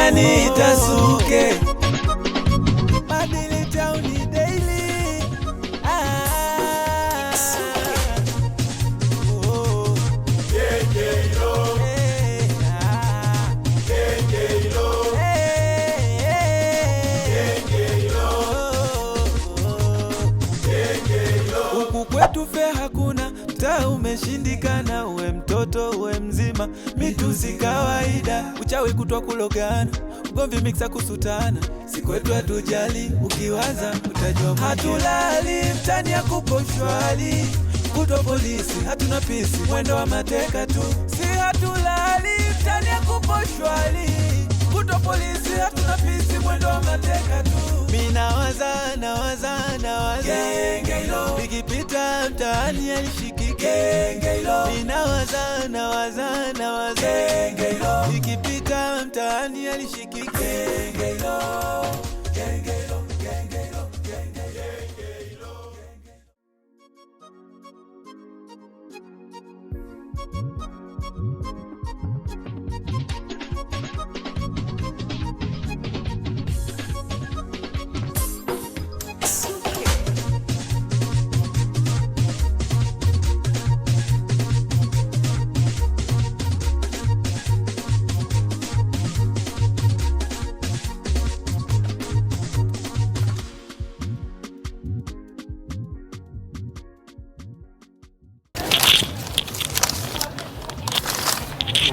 wananiita Suke. Madili Town Daily. Huku kwetu fe hakuna, mtaa umeshindikana, uwe mtoto uwe mzima, mitusi kawaida, uchawi kutwa kulogana, ugomvi mixa kusutana, si kwetu hatujali, ukiwaza utajua. Hatulali mtani ya kuposhwali, kutwa polisi hatuna pisi, mwendo wa mateka tu. Si hatulali mtani ya kuposhwali, kutwa polisi hatuna pisi, mwendo wa mateka tu. Mina waza Gengeilo, nikipita mtaani alishiki Gengeilo. Mina waza Gengeilo, nikipita mtaani alishiki Gengeilo. Gengeilo, Gengeilo, Gengeilo.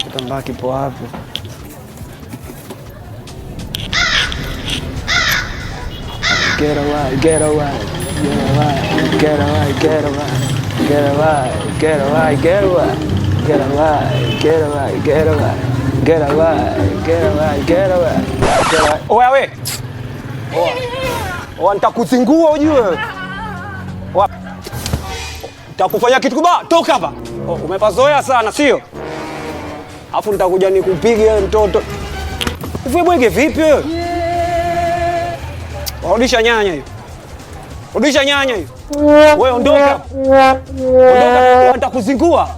Kitambaa kipo hapo. Get away, get away, get away, get away, get away, get away, get away, get away, get away, get away, get away, get away, get away, get away. Oya we. Oya nitakuzingua ujue. Nitakufanya kitu kibaya, toka hapa. Umepazoea sana, sio? Afu nitakuja nikupige wewe mtoto. Uwe bwege vipi wewe? Rudisha nyanya hiyo. Rudisha nyanya hiyo. Wewe ondoka. Ondoka, nitakuzingua.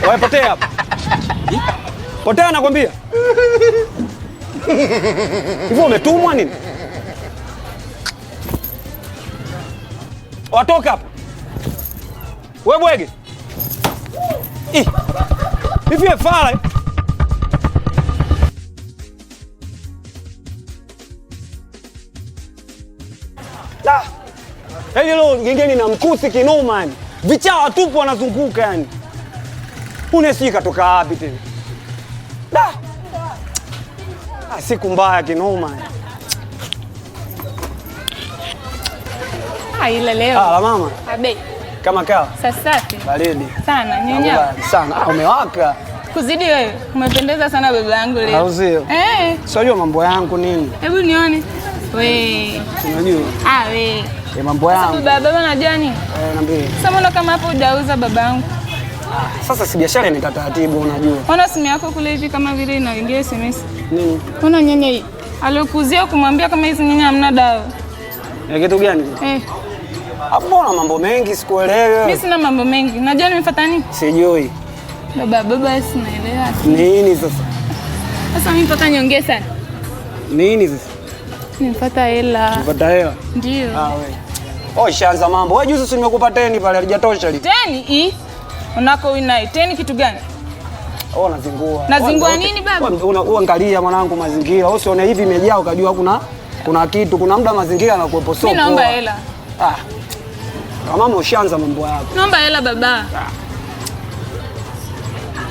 Wewe potea hapa. Potea nakwambia. Hivyo umetumwa nini? Watoka hapa. Wewe bwege. Hivi fala. La. Leo gengeni na mkusi kinoma yani. Vichawa tupo wanazunguka yani. Unesi katoka wapi tena? Da. Siku mbaya kinoma. Ile leo. La mama. Abe. Kama kawa. Safi. Baridi. Sana nyonya. Sana. Umewaka. Kuzidi wewe. Umependeza sana baba yangu leo. Au sio? Sio mambo yangu nini? Hebu nione. We. Unajua? We. Mambo yangu. Baba unajua nini? Niambie. Sasa mbona kama hapo hujauza baba yangu? Sasa si biashara ni taratibu unajua. Ona simu yako kule hivi kama vile inaingia SMS. Nini? Ona nyanya hii. Alokuzia kumwambia kama hizi nyanya hamna dawa. Ni kitu gani? Mbona mambo mengi sikuelewi. Mimi sina mambo mengi. Unajua nimefuata nini? Sijui. Baba sinaelewa. Nini sasa? Sasa mimi mpaka niongee sana. Nini sasa? Nimefuata hela. Nimefuata hela? Ndio. Wewe. Shaanza mambo. Wewe juzi nimekupa 10 pale halijatosha lile. 10 unako wina 10 kitu gani? Nazingua. Nazingua nini baba? Uangalia mwanangu mazingira. Usione hivi imejaa ukajua kuna kitu, kuna muda mazingira yanakuepo soko. Mimi naomba hela. Mama ushaanza mambo yako. Naomba hela baba.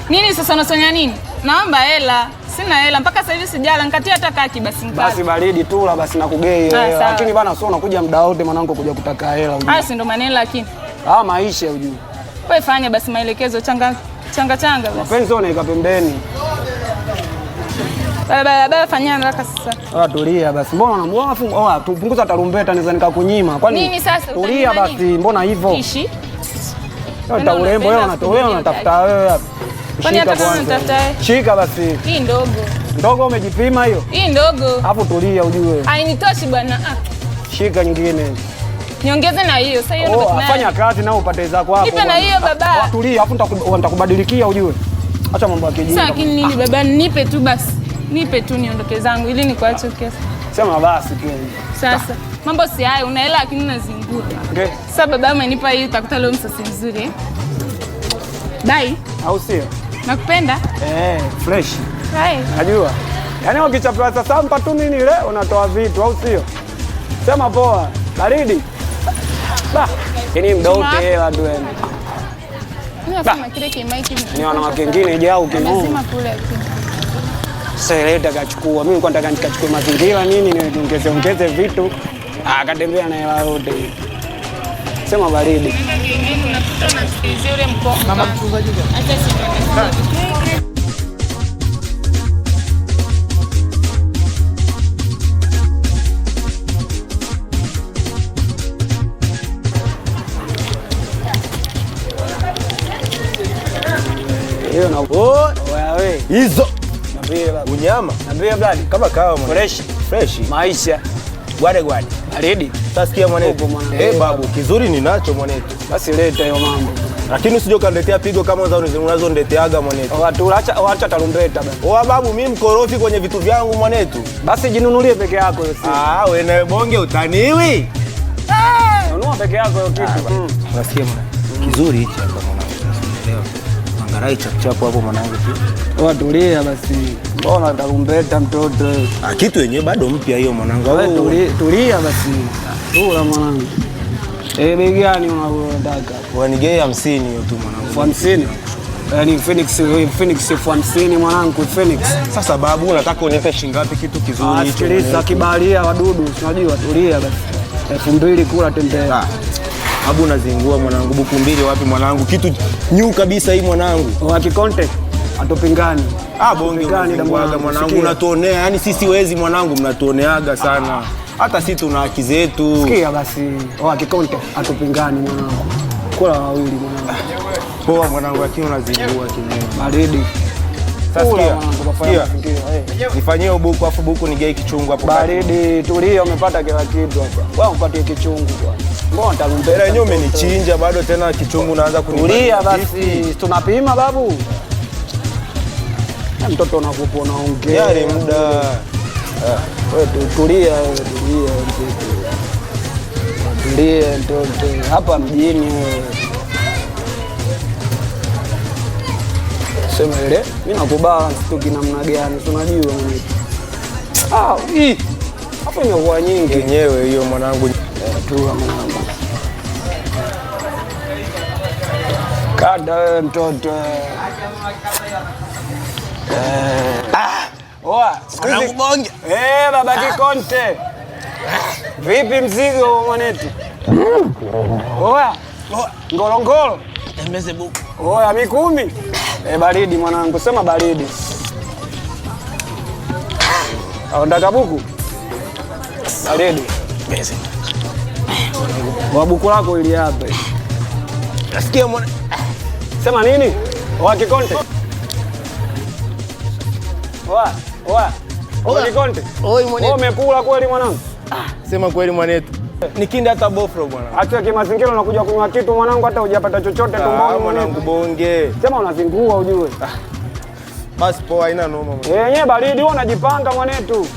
Nini sasa unasanya nini? Naomba hela. Sina hela mpaka sasa hivi sijala, nikatia hata kaki basi nikata. Basi baridi tu la basi nakugei. Lakini bana sio unakuja muda wote mwanangu kuja kutaka hela. Si ndo maneno lakini. Maisha ujue. Wewe fanya basi maelekezo changa basi. Mapenzi unaika pembeni. Baba fanya haraka sasa. Tulia basi. Mbona tupunguza tarumbeta niza nikakunyima. Kwani nini sasa? Tulia basi, mbona hivyo? Ishi. Wewe urembo wewe unatafuta wewe hapa. Shika kwanza. Shika basi. Hii ndogo. Ndogo umejipima hiyo? Hii ndogo. Hapo tulia ujue. Hainitoshi bwana. Shika nyingine. Niongeze na hiyo. Sasa hiyo fanya kazi na upate zako hapo. Nipe na hiyo baba. Tulia, afu nitakubadilikia ujue. Acha mambo ya kijinga. Sasa lakini nini baba, nipe tu basi. Nipe tu niondoke zangu ili nikuache kiasi. Sema basi tu. Sasa mambo si hayo, una hela lakini unazingua. Okay. Sasa baba amenipa hii, utakuta leo msasi mzuri eh? Bye. Au sio? Nakupenda. Fresh. Hai. Najua. Yaani ukichapwa sasa mpa tu nini ile unatoa vitu au sio? Sema poa. Baridi. Ini mdote hela tu yani. Ninasema kile kimaiki. Ni wanawake wengine jao kinao. Lazima kule. Sasa leta kachukua. Mimi nilikuwa nataka nikachukue mazingira nini niongeze vitu. Akatembea na hela yote. Sema baridi. Mama mchungaji. Hiyo na wewe. Hizo. Nambie baba. Unyama. Nambie bladi. Kama kawa mwana. Fresh. Maisha. Gwade. Baridi. Sasa sikia mwanetu. Babu, kizuri ninacho mwanetu. Basi leta hiyo mambo. Lakini usije ukaniletea pigo kama unazonileteaga mwanetu. Watu acha tarumbeta baba. Babu, mimi mkorofi kwenye vitu vyangu mwanetu. Basi jinunulie peke yako hiyo simu. Wewe na bonge utaniwi. Nunua peke yako hiyo kitu. Unasikia mwana? Kizuri hichi hapa mwanangu. Unaelewa? Angarai chap hapo mwanangu tu. Tulia basi. Mbona tarumbeta mtoto? Kitu yenyewe bado mpya hiyo mwanangu. Wewe tulia basi. Tula mwanangu. Bei gani unataka? Wanigei 50 hiyo tu mwanangu. 50. Yaani Phoenix 50 mwanangu Phoenix. Sasa babu, unataka unipe shilingi ngapi kitu kizuri hicho? Sikiliza kibalia wadudu, unajua tulia basi. 2000 kula tembea. Babu unazingua mwanangu, buku mbili wapi mwanangu? Kitu new kabisa hii mwanangu. Wapi content? Atupingani. Bonge unazingua mwanangu, unatuonea. Yaani sisi wezi mwanangu mnatuoneaga sana. Hata sisi tuna haki zetu. Sikia basi. Wapi content? Atupingani mwanangu. Kula wawili mwanangu. Poa mwanangu, lakini unazingua kinyewe. Baridi. Sasa nifanyie ubuku afu buku nigei kichungu hapo. Baridi, tulia, umepata kila kitu hapa. Wewe umpatie kichungu kwa. Mbona tarumbeta yenyewe umenichinja bado tena kichungu unaanza kunipa. Tulia basi, tunapima babu. Mtoto unakupo unaongea. Yale muda. Wewe tulia mtoto. Hapa mjini wewe. Sema ile, mimi nakubalance tu kinamna gani, unajua mimi. Hii. Hapo imekuwa nyingi yenyewe hiyo mwanangu. Tu mwanangu. Kada wewe mtoto. Mwanangu bonge. Baba Kikonte. Vipi mzigo mwanetu? Ngorongoro. Tembeze buku. Mikumi. Baridi mwanangu, sema baridi. Unataka buku? Baridi. Bese. Buku lako ili hapa. Nasikia mwana. Sema nini? Kikonte. Kikonte. Umekula kweli mwanangu? Sema kweli mwanetu. Nikinde hata bofro bwana. Acha kimazingira unakuja kunywa kitu mwanangu, hata hujapata chochote tumboni mwanangu bonge. Sema unazingua ujue. Basi poa, haina noma. Yenyewe baridi wewe unajipanga mwanetu.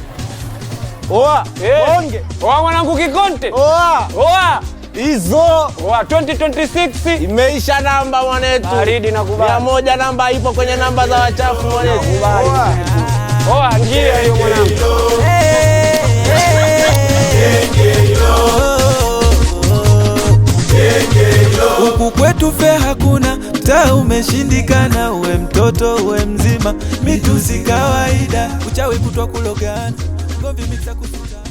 Bonge. Mwanangu Kikonte. Hizo. 2026 imeisha namba mwanetu. Baridi nakubali. 100 namba ipo kwenye namba za wachafu mwanetu. Njia hiyo mwanangu. Huku kwetu fe hakuna, mtaa umeshindikana, uwe mtoto uwe mzima, mitusi kawaida, uchawi kutwa kulogana, ngomvi mixa kusutana.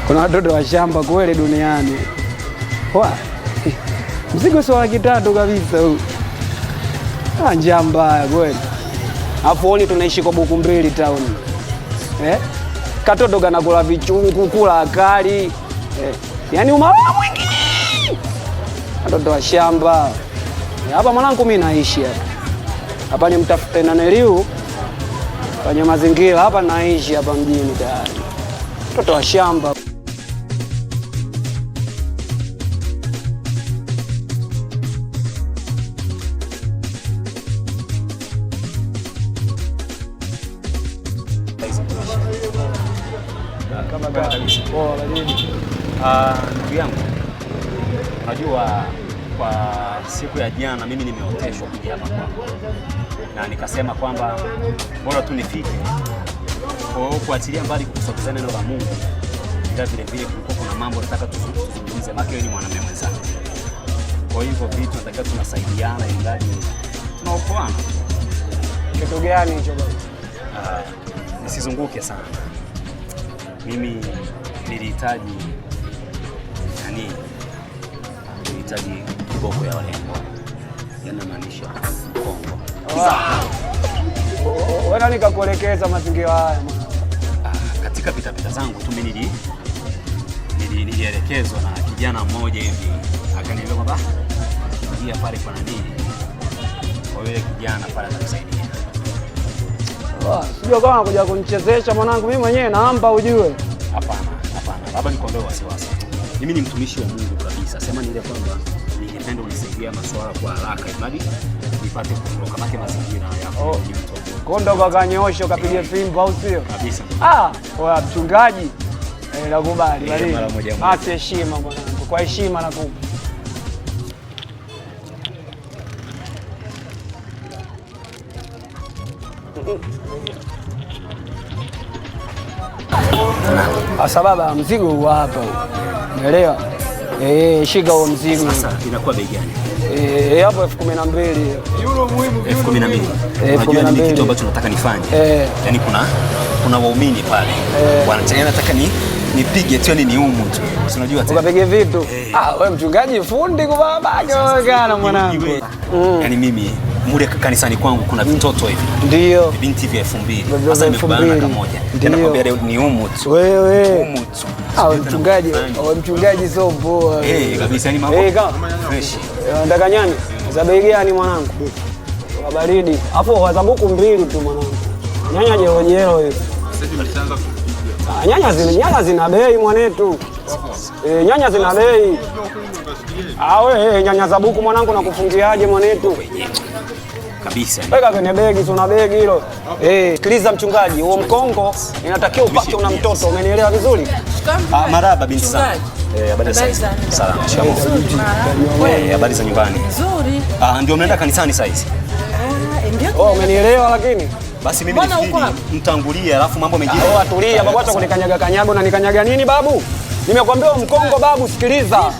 Kuna watoto wa shamba kweli duniani. Mzigo sio laki 3 kabisa huu. Njaa mbaya kweli. Afuoni tunaishi kwa buku mbili town. Katoto kanakula vichungu, kula akali. Yaani umalaya mwingi. Watoto wa shamba. Hapa mwanangu mimi naishi hapa. Hapa ni mtafute na Neliu. Kwenye mazingira hapa naishi hapa mjini tayari. Watoto wa shamba. kabisa. Poa baridi. Ndugu yangu, unajua kwa siku ya jana mimi nimeoteshwa kuja hapa kwako, na nikasema kwamba bora tu nifike. Kwa hiyo kuachilia mbali kusogeza neno la Mungu, ila vile vile kulikuwa kuna mambo nataka tuzungumze, maana wewe ni mwanamume mwenzangu. Kwa hivyo vitu tunatakiwa tunasaidiana ili tunaokoana. Kitu gani hicho baba? Nisizunguke sana. Mimi nilihitaji kiboko ya walembo. Yanamaanisha Kongo. Wewe nikakuelekeza mazingira haya mwana. Katika pita zangu tu mimi nilielekezwa na kijana mmoja hivi. Akaniambia kwamba ingia pale kwa nini? Kwa yule kijana pale atakusaidia. Sio kama kuja kunichezesha mwanangu, mimi mwenyewe naomba ujue. Hapana. Baba nikuondoe wasiwasi. Mimi ni mtumishi wa Mungu kabisa. Sema ni ile kwamba ningependa unisaidia masuala kwa haraka ili nipate kuondoka make mazingira yako. Konda ukanyosha ukapiga fimbo au sio? Kabisa. Wewe mchungaji. Nakubali bali. Basi heshima mwanangu. Kwa heshima nakupa. Baba mzigo huu hapa. Umeelewa? Shika huo mzigo. Sasa inakuwa bei gani? Hapo 12,000. Euro muhimu 12,000. Unajua nini kitu ambacho nataka nifanye? Yaani kuna waumini pale. Wanachana nataka nipige tu ni umu tu. Si unajua tena. Ukapige vitu. Wewe mchungaji fundi kwa babake wewe mwanangu. Yaani mimi mure kanisani kwangu kuna vitoto hivi. Ndio. Binti vya 2,000. Sasa nimekubana kama moja. Tena kwambia leo ni umu tu. Wewe. Umu tu. Mchungaji sio poa. Kabisa ni mambo. Fresh. Nataka nyanya. Za bei gani mwanangu? Kwa baridi. Hapo waza buku 2 tu mwanangu. Nyanya jero hiyo. Nyanya zina bei mwanetu. Nyanya zina bei. Wewe nyanya za buku mwanangu nakufungiaje mwanetu? Kabisa. Weka kwenye begi, tuna begi hilo. Sikiliza mchungaji, huo mkongo inatakiwa upake una mtoto, umenielewa vizuri? Marhaba binti sana. Habari za sasa. Salama. Habari za nyumbani. Nzuri. Ndio mnaenda kanisani sasa hizi? Ndio. Umenielewa lakini? Basi mimi nifikiri mtangulie alafu mambo mengine. Tulia babu, acha kunikanyaga na nikanyaga nini babu? Nimekwambia mkongo babu, sikiliza.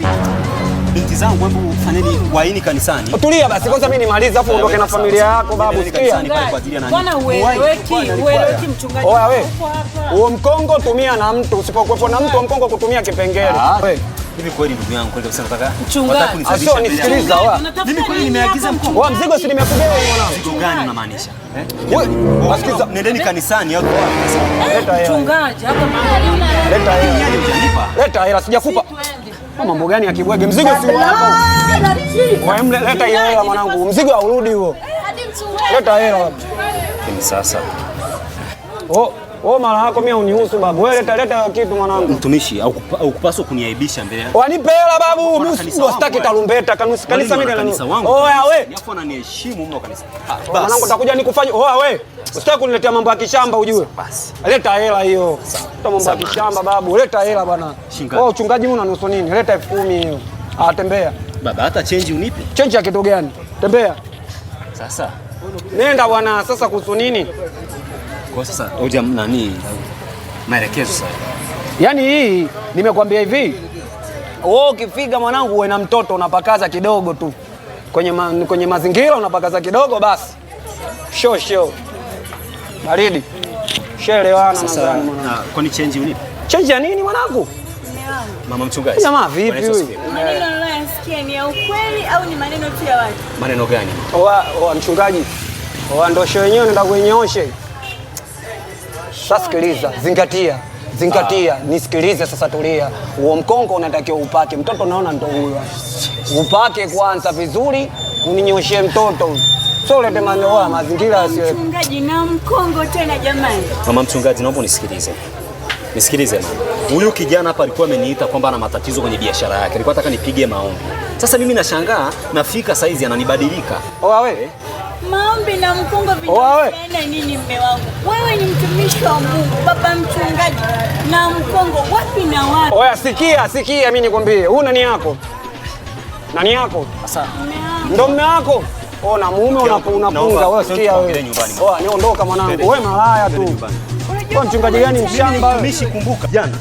Binti zangu hebu fanyeni waini kanisani. Tulia basi kwanza mimi nimalize afu uondoke na familia yako babu, sikia. Bwana ueleweki mchungaji. Wewe. Huo mkongo tumia na mtu, usipokuwepo na mtu mkongo kutumia kipengele. Hivi kweli ndugu yangu kweli kabisa nataka mchungaji. Sio nisikiliza mimi kweli nimeagiza mkongo. Wewe mzigo si nimekugawa mwanangu. Mzigo gani unamaanisha? Wasikiza nendeni kanisani au mchungaji hapa mahali. Leta hela sijakupa. Mambo gani ya kibwege? Mzigo si wako. Wewe leta hela mwanangu. Mzigo haurudi huo. Leta hela. Sasa. Mara yako mimi unihusu babu. Wewe leta kitu mwanangu. Mtumishi au kupaswa kuniaibisha mbele. Wanipe hela babu. Mimi sitaki tarumbeta. Kanisa mimi kanisa wangu. Wewe. Yapo ananiheshimu mno kanisa. Mwanangu utakuja nikufanye. Wewe. Usitaki kuniletea mambo ya kishamba ujue. Basi. Leta hela hiyo. Leta mambo ya kishamba babu. Leta hela bwana. Uchungaji una nusu nini? Leta 10,000 hiyo. Tembea. Baba hata change unipe. Change ya kitu gani? Tembea. Sasa. Nenda bwana, sasa kuhusu nini? Kwa sasa hoja nani? Maelekezo sasa. Yaani hii nimekwambia hivi. Wewe ukifiga mwanangu uwe na mtoto unapakaza kidogo tu. Kwenye mazingira unapakaza kidogo basi. Show. Baridi. Shelewana nadhani mwanangu. Kwani change unipe? Change ya nini mwanangu? Mama mchungaji. Jamaa vipi huyu? Maneno unayosikia ni ya ukweli au ni maneno tu ya watu? Maneno gani? Mchungaji. Ndio show yenyewe nenda kuinyoshe. Sasa sikiliza, zingatia, nisikilize sasa, tulia. Huo mkongo unatakiwa upake. Mtoto naona ndio huyo. Upake kwanza vizuri, uninyoshe mtoto. Sio ulete maneno mazingira yasiyo. Mchungaji na mkongo tena jamani. Mama mchungaji, naomba unisikilize. Nisikilize mama. Huyu kijana hapa alikuwa ameniita kwamba ana matatizo kwenye biashara yake. Alikuwa nataka nipige maombi. Sasa mimi nashangaa, nafika saizi ananibadilika. Wewe. Maombi na mkongo vinahusiana nini mme wangu? Wewe ni mtumishi wa Mungu, baba mchungaji, na mkongo wapi na wapi? Oya, sikia mimi nikwambie. Huu nani yako? Nani yako? Sasa. Ndo mume wako? Ona mume unapunga wewe, sikia wewe. Oya, niondoka mwanangu. Wewe malaya tu. Kwa mchungaji gani mshamba? Mtumishi, kumbuka jana.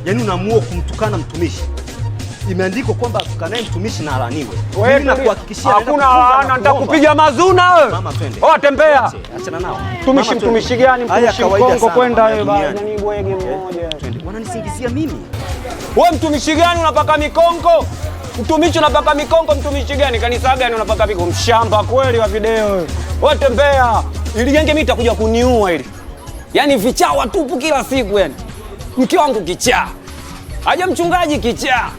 Yaani unaamua kumtukana mtumishi. Imeandikwa kwamba tukanae mtumishi na alaniwe. Wewe nakuhakikishia hakuna laana, nitakupiga mazuna wewe. Mama twende. Oh, tembea. Achana nao. Mtumishi gani? Mtumishi Kongo kwenda wewe bwana, nani bwege mmoja. Wananisingizia mimi. Wewe mtumishi gani unapaka mikongo? Mtumishi unapaka mikongo, mtumishi gani? Kanisa gani unapaka mikongo? Mshamba kweli wa video wewe. Wewe tembea. Ili genge mimi nitakuja kuniua ili. Yaani vichaa watupu kila siku yani. Mke wangu kichaa. Aje mchungaji kichaa.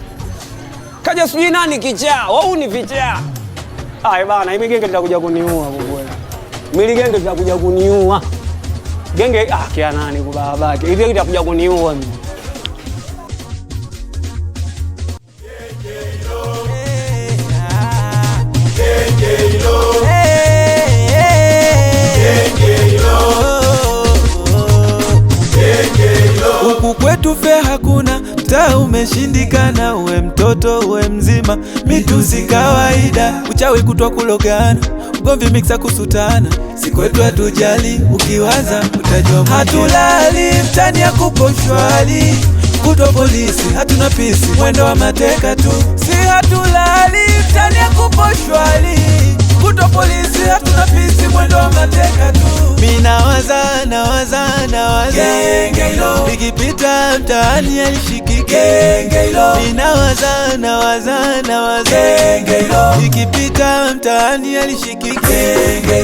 Kaja sijui nani kichaa. Wao ni vichaa. Ai bana, hii genge litakuja kuniua bwana. Mimi genge litakuja kuniua. Genge kia nani kwa babake. Hii genge litakuja kuniua mimi. Huku kwetu fea hakuna, mtaa umeshindikana, uwe mtoto uwe mzima, mitusi kawaida, uchawi kutwa kulogana, ugomvi mixa kusutana, si kwetu hatujali, ukiwaza utajua. Hatulali mtani ya kuposhwali, kutwa polisi, hatuna pisi, mwendo wa mateka tu. Si hatulali mtani ya kuposhwali, kutwa polisi, hatuna pisi, mwendo wa mateka tu. Minawaza genge hilo, nikipita mtaani alishikiki genge hilo. Minawaza genge hilo, nikipita mtaani alishikiki genge